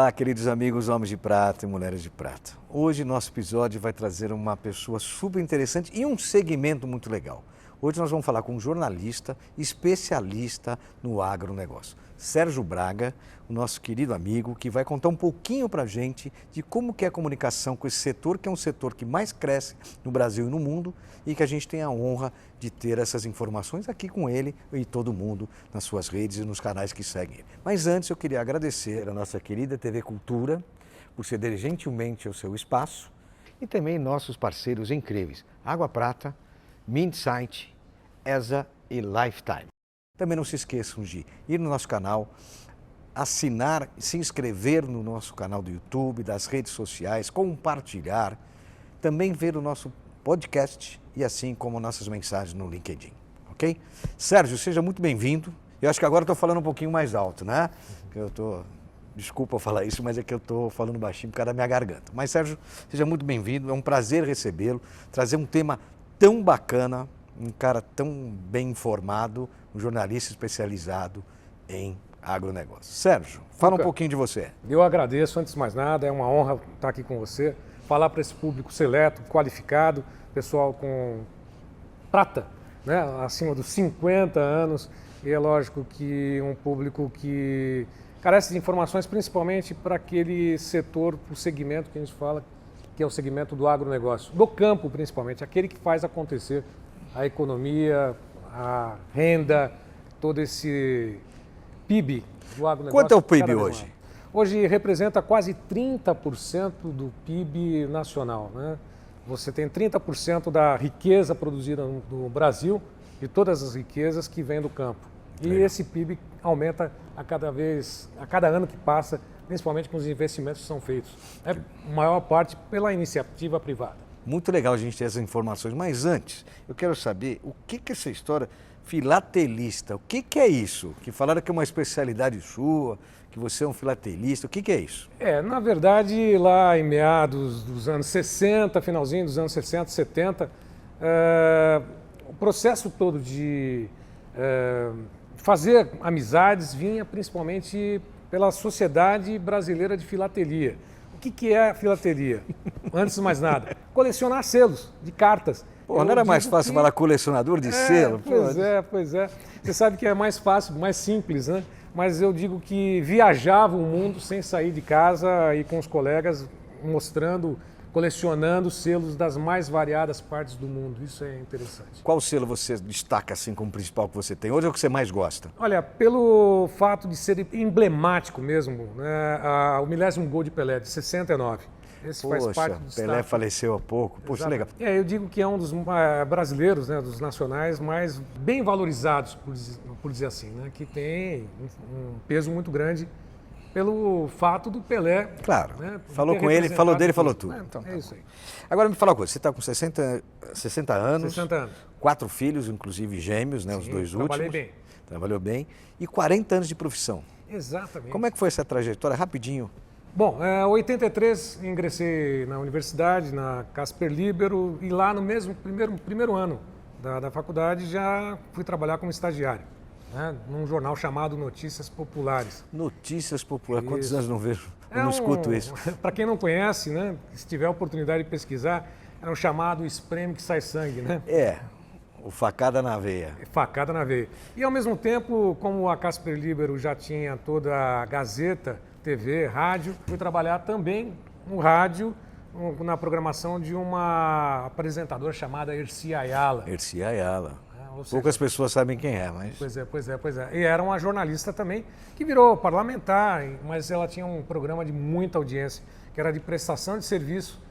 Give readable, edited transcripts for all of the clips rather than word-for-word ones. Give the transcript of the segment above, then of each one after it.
Olá, queridos amigos, homens de prata e mulheres de prata. Hoje nosso episódio vai trazer uma pessoa super interessante e um segmento muito legal. Hoje nós vamos falar com um jornalista especialista no agronegócio, Sérgio Braga, o nosso querido amigo, que vai contar um pouquinho para a gente de como que é a comunicação com esse setor, que é um setor que mais cresce no Brasil e no mundo e que a gente tem a honra de ter essas informações aqui com ele e todo mundo nas suas redes e nos canais que seguem ele. Mas antes eu queria agradecer a nossa querida TV Cultura por ceder gentilmente o seu espaço e também nossos parceiros incríveis, Água Prata, Mindsight, ESA e Lifetime. Também não se esqueçam de ir no nosso canal, assinar, se inscrever no nosso canal do YouTube, das redes sociais, compartilhar, também ver o nosso podcast e assim como nossas mensagens no LinkedIn, ok? Sérgio, seja muito bem-vindo. Eu acho que agora estou falando um pouquinho mais alto, né? Desculpa falar isso, mas é que eu estou falando baixinho por causa da minha garganta. Mas Sérgio, seja muito bem-vindo, é um prazer recebê-lo, trazer um tema tão bacana, um cara tão bem informado, um jornalista especializado em agronegócio. Sérgio, fala um pouquinho de você. Eu agradeço, antes de mais nada, é uma honra estar aqui com você, falar para esse público seleto, qualificado, pessoal com prata, né, acima dos 50 anos, e é lógico que um público que carece de informações, principalmente para aquele setor, o segmento que a gente fala, que é o segmento do agronegócio, do campo principalmente, aquele que faz acontecer a economia, a renda, todo esse PIB do agronegócio. Quanto é o PIB hoje? Hoje representa quase 30% do PIB nacional, né? Você tem 30% da riqueza produzida no Brasil e todas as riquezas que vêm do campo. E esse PIB aumenta a cada ano que passa, principalmente com os investimentos que são feitos. É maior parte pela iniciativa privada. Muito legal a gente ter essas informações, mas antes, eu quero saber o que é essa história filatelista, o que é isso? Que falaram que é uma especialidade sua, que você é um filatelista, o que é isso? Na verdade, lá em meados dos anos 60, finalzinho dos anos 60, 70, o processo todo de fazer amizades vinha principalmente pela Sociedade Brasileira de Filatelia. O que é a filatelia? Antes de mais nada, colecionar selos de cartas. Pô, não era mais fácil falar colecionador de selo? Pois é. Você sabe que é mais fácil, mais simples, né? Mas eu digo que viajava o mundo sem sair de casa e com os colegas mostrando, colecionando selos das mais variadas partes do mundo. Isso é interessante. Qual selo você destaca assim como principal que você tem? Hoje é o que você mais gosta? Olha, pelo fato de ser emblemático mesmo, né? O milésimo gol de Pelé, de 69. Esse faz parte do Pelé destaque. faleceu há pouco. Poxa, legal. Eu digo que é um dos brasileiros, né, dos nacionais, mais bem valorizados, por dizer assim, né, que tem um peso muito grande pelo fato do Pelé. Claro, né, falou com ele, falou dele, falou tudo. Então, é isso aí. Agora me fala uma coisa, você está com 60 anos, 60 anos. 4 filhos, inclusive gêmeos, né, Sim, os dois trabalhei últimos. bem. Trabalhou bem. E 40 anos de profissão. Exatamente. Como é que foi essa trajetória? Rapidinho. Bom, em 83 ingressei na universidade, na Casper Libero, e lá no mesmo primeiro ano da faculdade já fui trabalhar como estagiário, né, num jornal chamado Notícias Populares. Notícias Populares. Quantos Isso. anos não vejo? Eu não escuto isso. Para quem não conhece, né, se tiver a oportunidade de pesquisar, era um chamado espreme que sai sangue, né? O facada na veia. Facada na veia. E ao mesmo tempo, como a Casper Libero já tinha toda a Gazeta, TV, rádio, fui trabalhar também no rádio, na programação de uma apresentadora chamada Erci Ayala. Erci Ayala. Seja, poucas pessoas sabem quem é, mas... Pois é. E era uma jornalista também, que virou parlamentar, mas ela tinha um programa de muita audiência, que era de prestação de serviço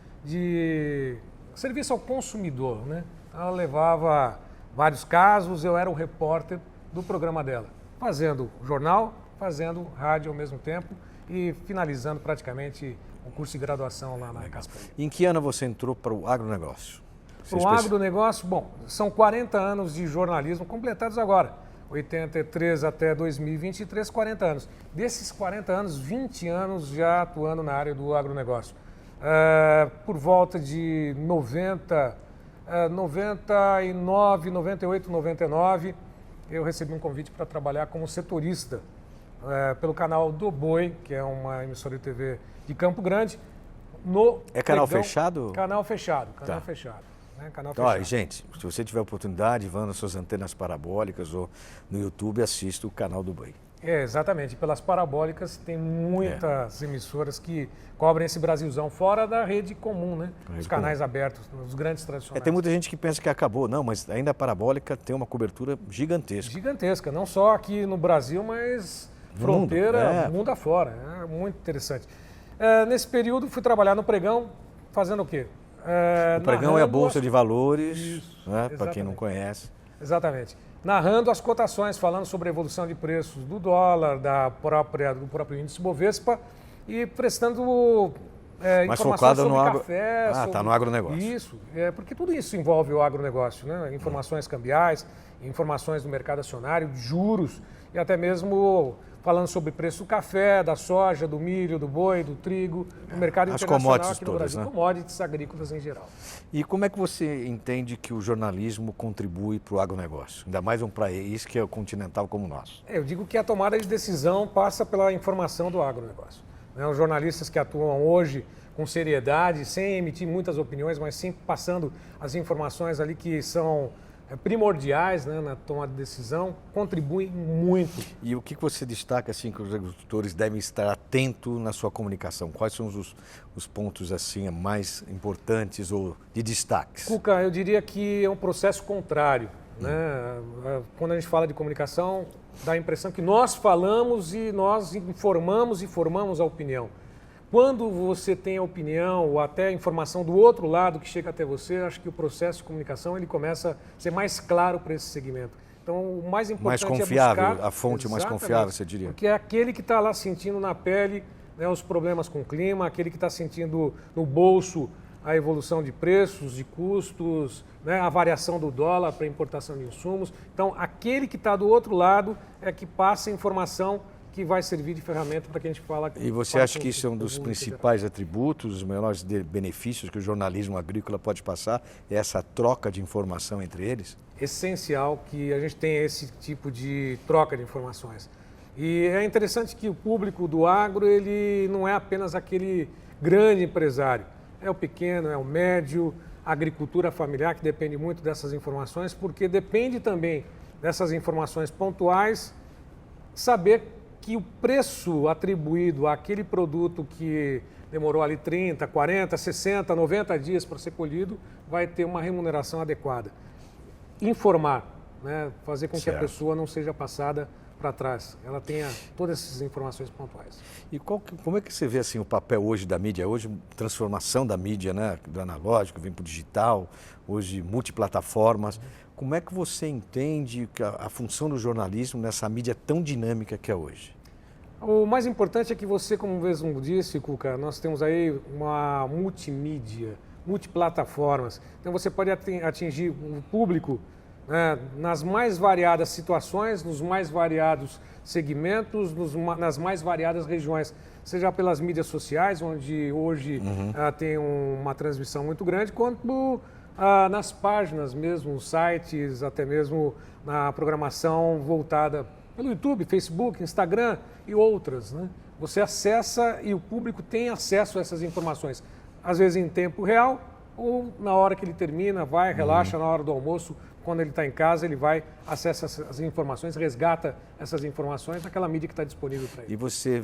ao consumidor, né? Ela levava vários casos, eu era o repórter do programa dela, fazendo jornal, fazendo rádio ao mesmo tempo e finalizando praticamente o curso de graduação lá na Casper. Em que ano você entrou para o agronegócio? O agronegócio, bom, são 40 anos de jornalismo completados agora. 83 até 2023, 40 anos. Desses 40 anos, 20 anos já atuando na área do agronegócio. Por volta de 99, 98, 99, eu recebi um convite para trabalhar como setorista pelo canal do Boi, que é uma emissora de TV de Campo Grande. No canal pregão, fechado? Canal fechado, Tá. fechado. Né? Canal Então, fechado. gente, se você tiver oportunidade, vá nas suas antenas parabólicas ou no YouTube, assista o canal do Boi. Exatamente. Pelas parabólicas tem muitas emissoras que cobrem esse Brasilzão fora da rede comum, né? Os canais abertos, os grandes tradicionais. Tem muita gente que pensa que acabou. Não, mas ainda a parabólica tem uma cobertura gigantesca. Gigantesca, não só aqui no Brasil, mas fronteira, mundo afora. É muito interessante. Nesse período fui trabalhar no pregão, fazendo o quê? O pregão é a Bolsa de Valores, né, para quem não conhece. Exatamente. Narrando as cotações, falando sobre a evolução de preços do dólar, do próprio índice Bovespa e prestando mais informações focado sobre café. Está no agronegócio. Isso, porque tudo isso envolve o agronegócio, né? Informações cambiais, informações do mercado acionário, de juros e até mesmo falando sobre preço do café, da soja, do milho, do boi, do trigo, do mercado internacional commodities aqui no todas, Brasil, né? Commodities agrícolas em geral. E como é que você entende que o jornalismo contribui para o agronegócio? Ainda mais um país que é continental como o nosso. Eu digo que a tomada de decisão passa pela informação do agronegócio. Né? Os jornalistas que atuam hoje com seriedade, sem emitir muitas opiniões, mas sim passando as informações ali que são primordiais, né, na tomada de decisão, contribuem muito. E o que você destaca assim que os agricultores devem estar atentos na sua comunicação? Quais são os pontos assim mais importantes ou de destaques? Cuca, eu diria que é um processo contrário. Né? Quando a gente fala de comunicação, dá a impressão que nós falamos e nós informamos e formamos a opinião. Quando você tem a opinião ou até a informação do outro lado que chega até você, acho que o processo de comunicação ele começa a ser mais claro para esse segmento. Então, o mais importante mais confiável, é buscar... a fonte mais confiável, você diria. Porque é aquele que está lá sentindo na pele, né, os problemas com o clima, aquele que está sentindo no bolso a evolução de preços, de custos, né, a variação do dólar para importação de insumos. Então, aquele que está do outro lado é que passa a informação que vai servir de ferramenta para que a gente fala... E você acha que isso é um dos principais atributos, os melhores benefícios que o jornalismo agrícola pode passar? É essa troca de informação entre eles? Essencial que a gente tenha esse tipo de troca de informações. E é interessante que o público do agro, ele não é apenas aquele grande empresário. É o pequeno, é o médio, a agricultura familiar, que depende muito dessas informações, porque depende também dessas informações pontuais, saber que o preço atribuído àquele produto que demorou ali 30, 40, 60, 90 dias para ser colhido, vai ter uma remuneração adequada. Informar, né? Fazer com que a pessoa não seja passada para trás, ela tenha todas essas informações pontuais. E como é que você vê assim, o papel hoje da mídia? Hoje, transformação da mídia, né? Do analógico, vem para o digital, hoje multiplataformas. Como é que você entende a função do jornalismo nessa mídia tão dinâmica que é hoje? O mais importante é que você, como mesmo disse, Cuca, nós temos aí uma multimídia, multiplataformas. Então você pode atingir o público, né, nas mais variadas situações, nos mais variados segmentos, nas mais variadas regiões, seja pelas mídias sociais, onde hoje tem uma transmissão muito grande, quanto nas páginas mesmo, nos sites, até mesmo na programação voltada pelo YouTube, Facebook, Instagram e outras. Né? Você acessa e o público tem acesso a essas informações, às vezes em tempo real ou na hora que ele termina, vai, relaxa na hora do almoço, quando ele está em casa, ele vai, acessa as informações, resgata essas informações naquela mídia que está disponível para ele. E você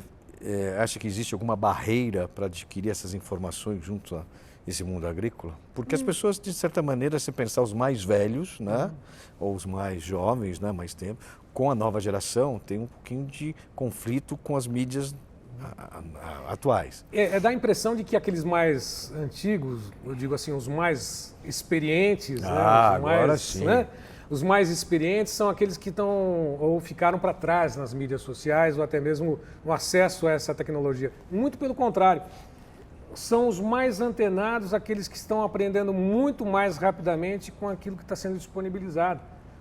acha que existe alguma barreira para adquirir essas informações junto a esse mundo agrícola? Porque as pessoas, de certa maneira, se pensar os mais velhos, né, ou os mais jovens, né, mais tempo, com a nova geração, tem um pouquinho de conflito com as mídias atuais. Dá a impressão de que aqueles mais antigos, eu digo assim, os mais experientes, agora sim. Né, os mais experientes são aqueles que estão ou ficaram para trás nas mídias sociais ou até mesmo no acesso a essa tecnologia. Muito pelo contrário. São os mais antenados, aqueles que estão aprendendo muito mais rapidamente com aquilo que está sendo disponibilizado.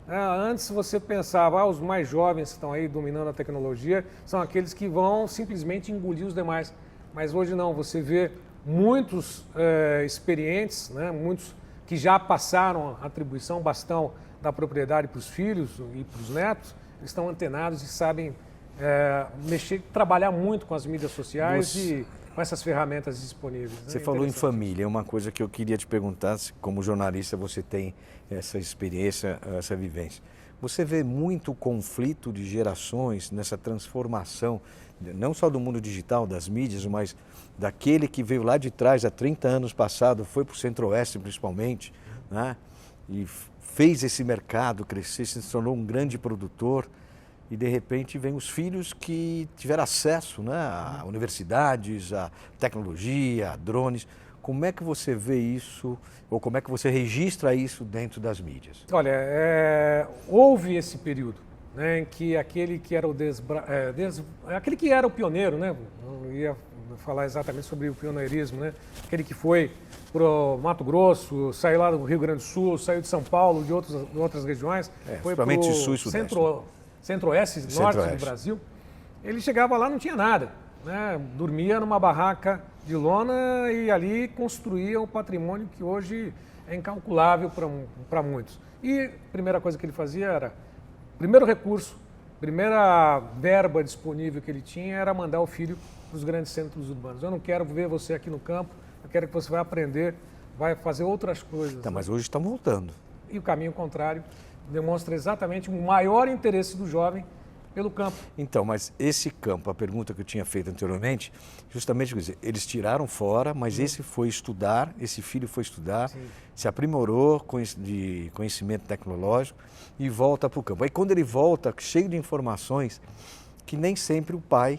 Antes você pensava, os mais jovens que estão aí dominando a tecnologia são aqueles que vão simplesmente engolir os demais. Mas hoje não, você vê muitos experientes, né, muitos que já passaram a atribuição, o bastão da propriedade para os filhos e para os netos, estão antenados e sabem trabalhar muito com as mídias sociais e com essas ferramentas disponíveis. Você falou em família, é uma coisa que eu queria te perguntar, se como jornalista você tem essa experiência, essa vivência. Você vê muito conflito de gerações nessa transformação, não só do mundo digital, das mídias, mas daquele que veio lá de trás, há 30 anos passado, foi para o Centro-Oeste principalmente, né? E fez esse mercado crescer, se tornou um grande produtor. E, de repente, vem os filhos que tiveram acesso, né, a universidades, a tecnologia, a drones. Como é que você vê isso, ou como é que você registra isso dentro das mídias? Olha, houve esse período, né, em que aquele que era aquele que era o pioneiro, né, não ia falar exatamente sobre o pioneirismo, né, aquele que foi para o Mato Grosso, saiu lá do Rio Grande do Sul, saiu de São Paulo, de outras regiões, foi para o Sul e Sudeste. Centro-Oeste, norte do Brasil, ele chegava lá, não tinha nada, né? Dormia numa barraca de lona e ali construía um patrimônio que hoje é incalculável para muitos. E a primeira coisa que ele fazia era, primeiro recurso, primeira verba disponível que ele tinha era mandar o filho para os grandes centros urbanos. Eu não quero ver você aqui no campo, eu quero que você vai aprender, vai fazer outras coisas. Tá, mas hoje estão voltando. E o caminho contrário demonstra exatamente o maior interesse do jovem pelo campo. Então, mas esse campo, a pergunta que eu tinha feito anteriormente, justamente, quer dizer, eles tiraram fora, mas esse foi estudar, esse filho foi estudar, se aprimorou de conhecimento tecnológico e volta para o campo. Aí quando ele volta, cheio de informações que nem sempre o pai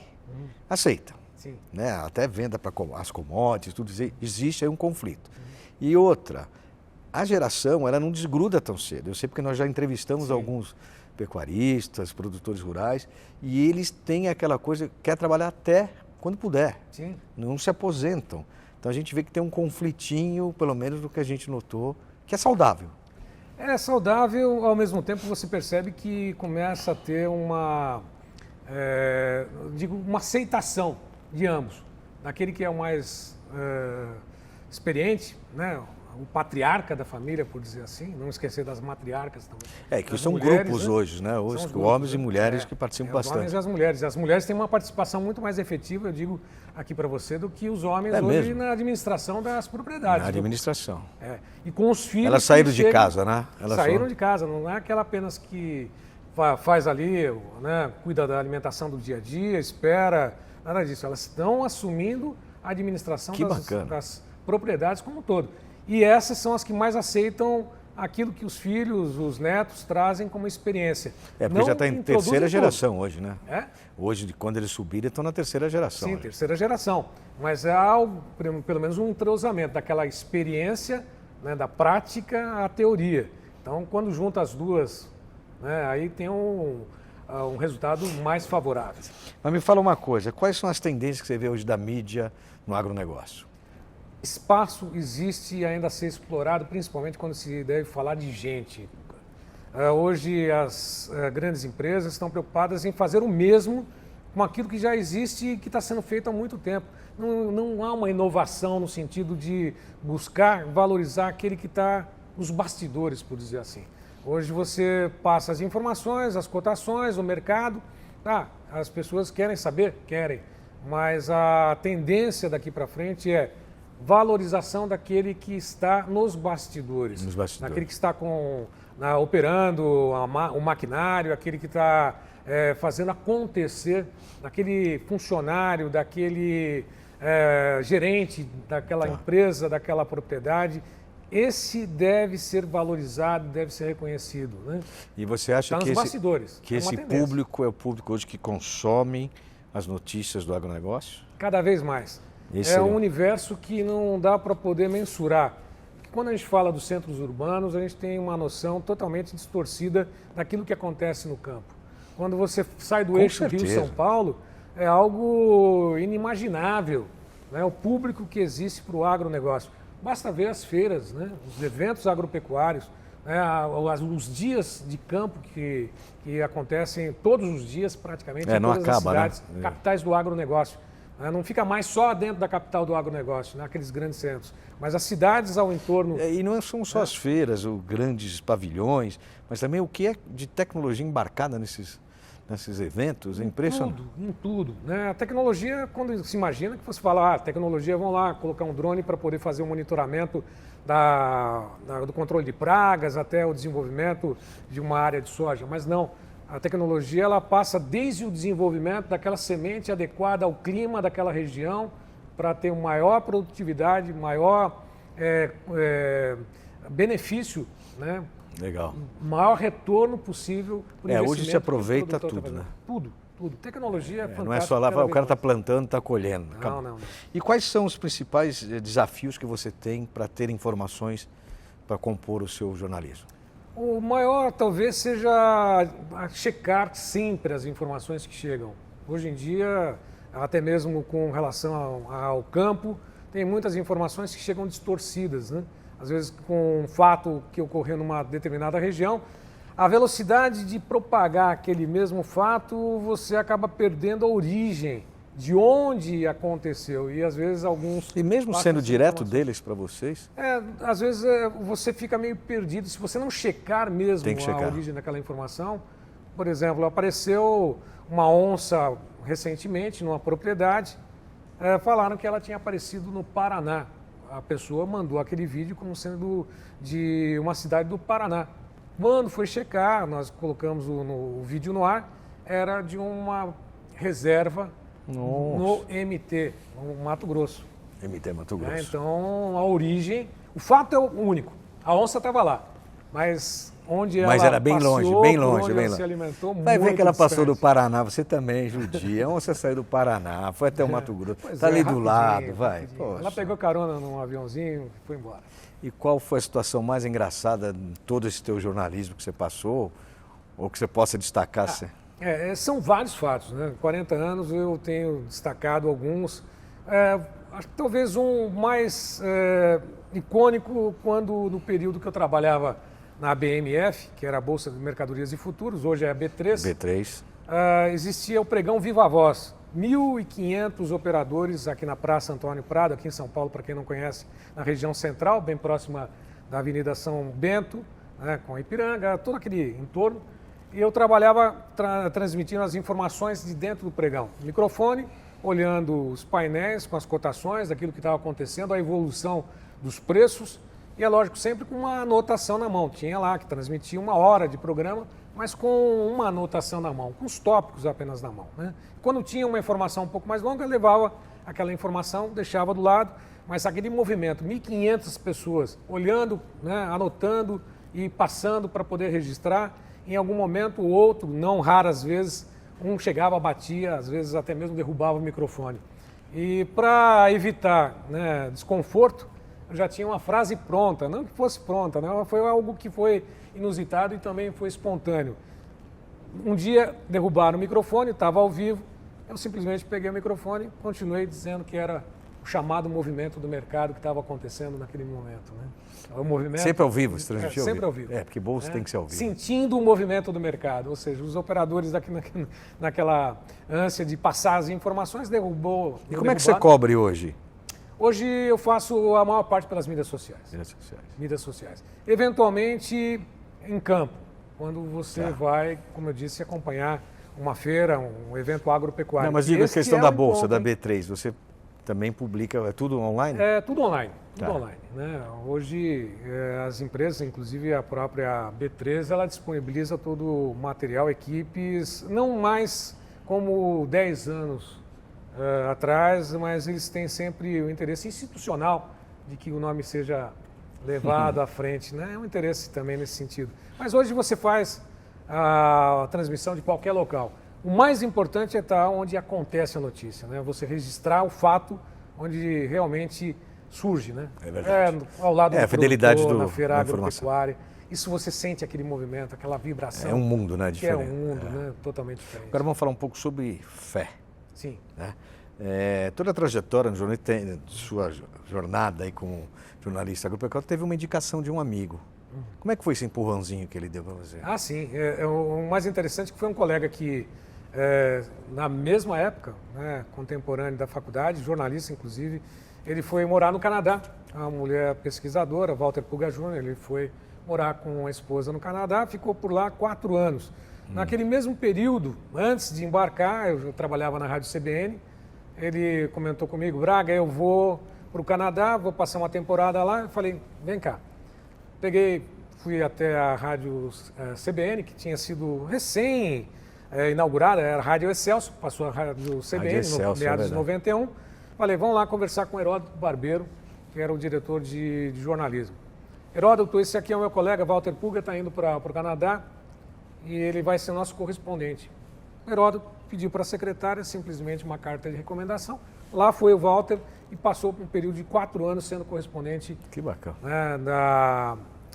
aceita. Sim. Né? Até venda para as commodities, tudo isso, existe aí um conflito. E outra, a geração, ela não desgruda tão cedo. Eu sei porque nós já entrevistamos alguns pecuaristas, produtores rurais, e eles têm aquela coisa, quer trabalhar até quando puder. Sim. Não se aposentam. Então a gente vê que tem um conflitinho, pelo menos do que a gente notou, que é saudável. É saudável, ao mesmo tempo você percebe que começa a ter uma aceitação de ambos. Daquele que é o mais experiente, né? O patriarca da família, por dizer assim, não esquecer das matriarcas também. Que são mulheres, grupos, né? Hoje, né? Hoje, grupos, homens e mulheres que participam bastante. Os homens e as mulheres. As mulheres têm uma participação muito mais efetiva, eu digo aqui para você, do que os homens hoje mesmo? Na administração das propriedades. Na administração. E com os filhos... Elas saíram de casa, né? Saíram de casa, não é aquela apenas que faz ali, né? Cuida da alimentação do dia a dia, espera, nada disso. Elas estão assumindo a administração das propriedades como um todo. E essas são as que mais aceitam aquilo que os filhos, os netos trazem como experiência. Porque não já está em terceira geração hoje, né? Hoje, quando eles subirem, estão na terceira geração. Sim, terceira geração. Mas é algo, pelo menos um entrosamento daquela experiência, né, da prática à teoria. Então, quando junta as duas, né, aí tem um resultado mais favorável. Mas me fala uma coisa, quais são as tendências que você vê hoje da mídia no agronegócio? Espaço existe ainda a ser explorado, principalmente quando se deve falar de gente. Hoje as grandes empresas estão preocupadas em fazer o mesmo com aquilo que já existe e que está sendo feito há muito tempo. Não há uma inovação no sentido de buscar valorizar aquele que está nos bastidores, por dizer assim. Hoje você passa as informações, as cotações, o mercado, as pessoas querem saber? Querem, mas a tendência daqui para frente é valorização daquele que está nos bastidores. Daquele que está operando o maquinário, aquele que está fazendo acontecer, daquele funcionário, daquele gerente daquela empresa, daquela propriedade. Esse deve ser valorizado, deve ser reconhecido. Né? E você acha que esse público é o público hoje que consome as notícias do agronegócio? Cada vez mais. Um universo que não dá para poder mensurar. Porque quando a gente fala dos centros urbanos, a gente tem uma noção totalmente distorcida daquilo que acontece no campo. Quando você sai do eixo Rio-São Paulo, é algo inimaginável, né? O público que existe para o agronegócio. Basta ver as feiras, né? Os eventos agropecuários, né? Os dias de campo que acontecem todos os dias praticamente em todas as cidades, né? Capitais do agronegócio. Não fica mais só dentro da capital do agronegócio, naqueles grandes centros, mas as cidades ao entorno... E não são só as nesses eventos, é impressionante. Em tudo, né? A tecnologia, quando se imagina que você fala, tecnologia, vão lá colocar um drone para poder fazer o monitoramento do controle de pragas até o desenvolvimento de uma área de soja, mas não. A tecnologia ela passa desde o desenvolvimento daquela semente adequada ao clima daquela região para ter maior produtividade, maior benefício, né? Legal. Maior retorno possível. Hoje se aproveita tudo, né? Tudo. Tecnologia é fantástica. Não é só lá, o cara está plantando, está colhendo. Não. E quais são os principais desafios que você tem para ter informações para compor o seu jornalismo? O maior talvez seja checar sempre as informações que chegam. Hoje em dia, até mesmo com relação ao campo, tem muitas informações que chegam distorcidas, né? Às vezes com um fato que ocorreu numa determinada região, a velocidade de propagar aquele mesmo fato, você acaba perdendo a origem de onde aconteceu. E às vezes alguns... E mesmo sendo direto deles para vocês? Às vezes você fica meio perdido. Se você não checar mesmo a origem daquela informação, por exemplo, apareceu uma onça recentemente numa propriedade, falaram que ela tinha aparecido no Paraná. A pessoa mandou aquele vídeo como sendo de uma cidade do Paraná. Quando foi checar, nós colocamos o vídeo no ar, era de uma reserva no MT, no Mato Grosso. MT Mato Grosso. Então, a origem... O fato é o único. A onça estava lá, mas onde ela era bem passeou, longe, bem longe, onde bem ela longe. se alimentou, vai ver que ela distante. passou do Paraná, você também é judia. A onça saiu do Paraná, foi até o Mato Grosso. Está ali do lado, vai. Ela pegou carona num aviãozinho e foi embora. E qual foi a situação mais engraçada em todo esse teu jornalismo que você passou, ou que você possa destacar? São vários fatos, né? 40 anos eu tenho destacado alguns. Acho que talvez um mais icônico quando no período que eu trabalhava na BMF, que era a Bolsa de Mercadorias e Futuros, hoje é a B3. B3. Existia o pregão Viva Voz. 1.500 operadores aqui na Praça Antônio Prado, aqui em São Paulo, para quem não conhece, na região central, bem próxima da Avenida São Bento, né, com Ipiranga, todo aquele entorno. E eu trabalhava transmitindo as informações de dentro do pregão. Microfone, olhando os painéis com as cotações, daquilo que estava acontecendo, a evolução dos preços. E é lógico, sempre com uma anotação na mão. Tinha lá que transmitia 1 hora de programa, mas com uma anotação na mão, com os tópicos apenas na mão, né? Quando tinha uma informação um pouco mais longa, eu levava aquela informação, deixava do lado, mas aquele movimento, 1.500 pessoas olhando, né, anotando e passando para poder registrar, em algum momento o outro, não raras vezes, um chegava, batia, às vezes até mesmo derrubava o microfone. E para evitar, né, desconforto, eu já tinha uma frase pronta, não que fosse pronta, né, foi algo que foi inusitado e também foi espontâneo. Um dia derrubaram o microfone, estava ao vivo, eu simplesmente peguei o microfone e continuei dizendo que era o chamado movimento do mercado que estava acontecendo naquele momento, né? O movimento, sempre ao vivo, se transmitiu sempre ao vivo. Porque bolsa tem que ser ao vivo. Sentindo o movimento do mercado, ou seja, os operadores naquela ânsia de passar as informações derrubou. E como é que você cobre hoje? Hoje eu faço a maior parte pelas mídias sociais. Mídias sociais. Eventualmente em campo, quando você vai, como eu disse, acompanhar uma feira, um evento agropecuário. Não, mas diga a questão da Bolsa, da B3, você também publica, é tudo online? É tudo online, online, né? Hoje as empresas, inclusive a própria B3, ela disponibiliza todo o material, equipes, não mais como 10 anos atrás, mas eles têm sempre o interesse institucional de que o nome seja levado à frente, né? É um interesse também nesse sentido. Mas hoje você faz a transmissão de qualquer local. O mais importante é estar onde acontece a notícia, né? Você registrar o fato onde realmente surge, né? É verdade. Ao lado do a fidelidade na feira da agropecuária. Isso você sente aquele movimento, aquela vibração. É um mundo, né? Diferente. É um mundo, né? Totalmente diferente. Agora vamos falar um pouco sobre fé. Sim. Né? Toda a trajetória de sua jornada aí como jornalista agropecuário teve uma indicação de um amigo. Como é que foi esse empurrãozinho que ele deu para você? Sim. O mais interessante é que foi um colega que, na mesma época, né, contemporâneo da faculdade, jornalista inclusive, ele foi morar no Canadá. Uma mulher pesquisadora, Walter Puga Jr., ele foi morar com a esposa no Canadá, ficou por lá 4 anos. Naquele mesmo período, antes de embarcar, eu trabalhava na Rádio CBN, ele comentou comigo, Braga, eu vou para o Canadá, vou passar uma temporada lá. Eu falei, vem cá. Fui até a Rádio CBN, que tinha sido recém-inaugurada, era a Rádio Excelsior, passou a Rádio CBN no meados de 91. Falei, vamos lá conversar com o Heródoto Barbeiro, que era o diretor de jornalismo. Heródoto, esse aqui é o meu colega, Walter Puga, está indo para o Canadá e ele vai ser nosso correspondente. O Heródoto pediu para a secretária simplesmente uma carta de recomendação. Lá foi o Walter e passou por um período de 4 anos sendo correspondente. Que bacana. Né,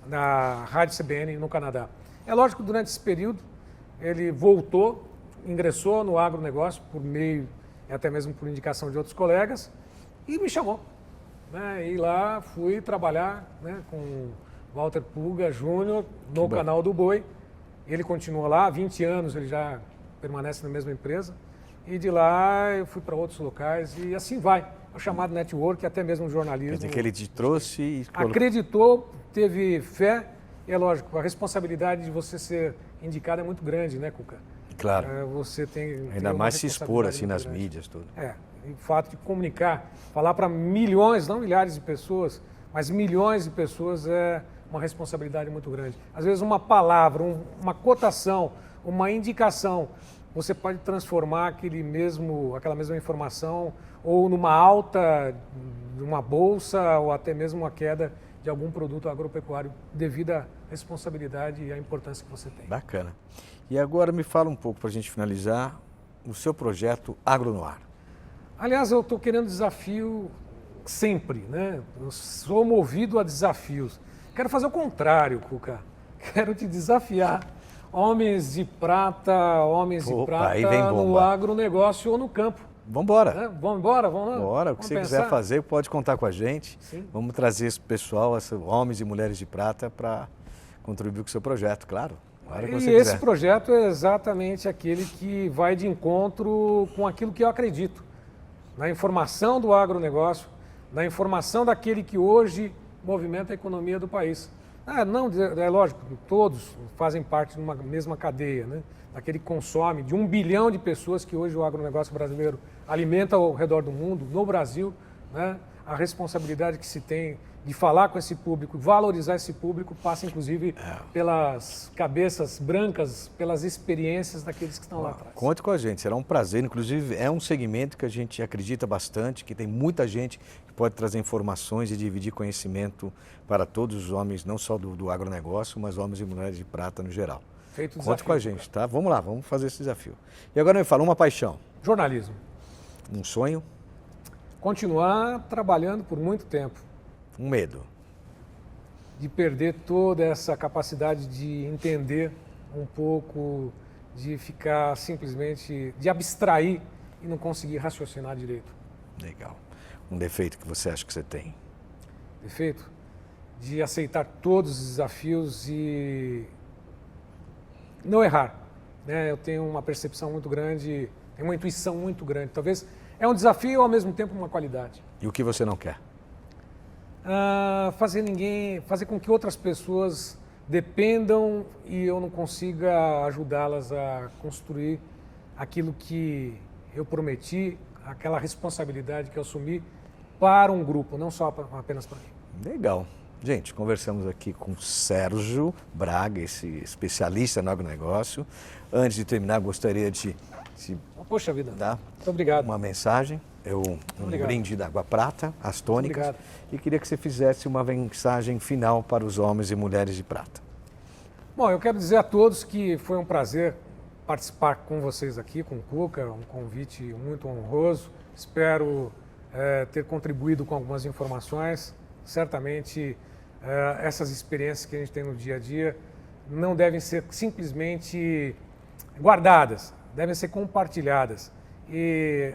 da Rádio CBN no Canadá. É lógico que durante esse período ele voltou, ingressou no agronegócio por meio, até mesmo por indicação de outros colegas, e me chamou. Né, e lá fui trabalhar, né, com Walter Puga Júnior no canal do Boi. Ele continua lá, há 20 anos ele já permanece na mesma empresa. E de lá eu fui para outros locais e assim vai. É o chamado network, até mesmo o jornalismo. Quer dizer que ele te trouxe e... Acreditou, teve fé. E é lógico, a responsabilidade de você ser indicado é muito grande, né, Cuca? Claro. Você tem... Ainda mais se expor assim nas mídias, tudo. E o fato de comunicar, falar para milhões, não milhares de pessoas, mas milhões de pessoas é uma responsabilidade muito grande. Às vezes uma palavra, uma cotação, uma indicação, você pode transformar aquela mesma informação ou numa alta de uma bolsa ou até mesmo uma queda de algum produto agropecuário devido à responsabilidade e à importância que você tem. Bacana. E agora me fala um pouco, para a gente finalizar, o seu projeto Agro no Ar. Aliás, eu estou querendo desafio sempre, né? Eu sou movido a desafios. Quero fazer o contrário, Cuca. Quero te desafiar. Homens de prata no agronegócio ou no campo. Vamos embora. Vamos embora? Vamos lá? Bora, o que você quiser fazer, pode contar com a gente. Sim. Vamos trazer esse pessoal, homens e mulheres de prata, para contribuir com o seu projeto, claro. E esse projeto é exatamente aquele que vai de encontro com aquilo que eu acredito. Na informação do agronegócio, na informação daquele que hoje movimenta a economia do país. Não, é lógico, todos fazem parte de uma mesma cadeia, né? Daquele que consome, de 1 bilhão de pessoas que hoje o agronegócio brasileiro alimenta ao redor do mundo, no Brasil, né? A responsabilidade que se tem de falar com esse público, valorizar esse público, passa inclusive pelas cabeças brancas, pelas experiências daqueles que estão lá atrás. Conte com a gente, será um prazer. Inclusive, é um segmento que a gente acredita bastante, que tem muita gente que pode trazer informações e dividir conhecimento para todos os homens, não só do agronegócio, mas homens e mulheres de prata no geral. Feito o desafio. Conte com a gente, tá? Vamos lá, vamos fazer esse desafio. E agora me fala, uma paixão. Jornalismo. Um sonho? Continuar trabalhando por muito tempo. Um medo? De perder toda essa capacidade de entender um pouco, de ficar simplesmente, de abstrair e não conseguir raciocinar direito. Legal. Um defeito que você acha que você tem? Defeito? De aceitar todos os desafios e não errar. Né? Eu tenho uma percepção muito grande, tenho uma intuição muito grande. Talvez é um desafio e ao mesmo tempo uma qualidade. E o que você não quer? Fazer com que outras pessoas dependam e eu não consiga ajudá-las a construir aquilo que eu prometi, aquela responsabilidade que eu assumi para um grupo, não só apenas para mim. Legal. Gente, conversamos aqui com o Sérgio Braga, esse especialista no agronegócio. Antes de terminar, gostaria de Poxa vida. dar Muito obrigado. uma mensagem. Um brinde da Água Prata, as tônicas. Obrigado. E queria que você fizesse uma mensagem final para os homens e mulheres de prata. Bom, eu quero dizer a todos que foi um prazer participar com vocês aqui, com o Cuca, um convite muito honroso. Espero ter contribuído com algumas informações. Certamente, essas experiências que a gente tem no dia a dia não devem ser simplesmente guardadas, devem ser compartilhadas. E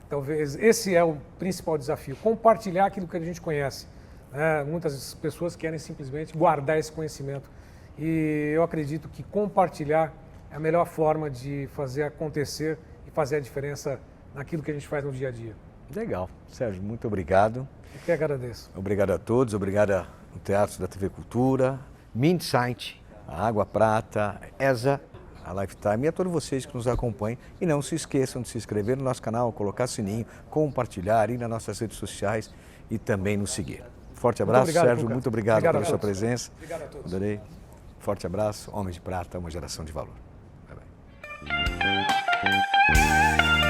talvez esse é o principal desafio, compartilhar aquilo que a gente conhece. Muitas pessoas querem simplesmente guardar esse conhecimento e eu acredito que compartilhar é a melhor forma de fazer acontecer e fazer a diferença naquilo que a gente faz no dia a dia. Legal. Sérgio, muito obrigado. Eu que agradeço. Obrigado a todos, obrigado ao Teatro da TV Cultura, Mindsight a Água Prata, ESA, a Lifetime e a todos vocês que nos acompanham. E não se esqueçam de se inscrever no nosso canal, colocar sininho, compartilhar, ir nas nossas redes sociais e também nos seguir. Forte abraço, obrigado, Sérgio, Cuca. muito obrigado Obrigado pela a sua todos. presença. Obrigado a todos. Adorei. Forte abraço, Homens de Prata, uma geração de valor. Bye, bye.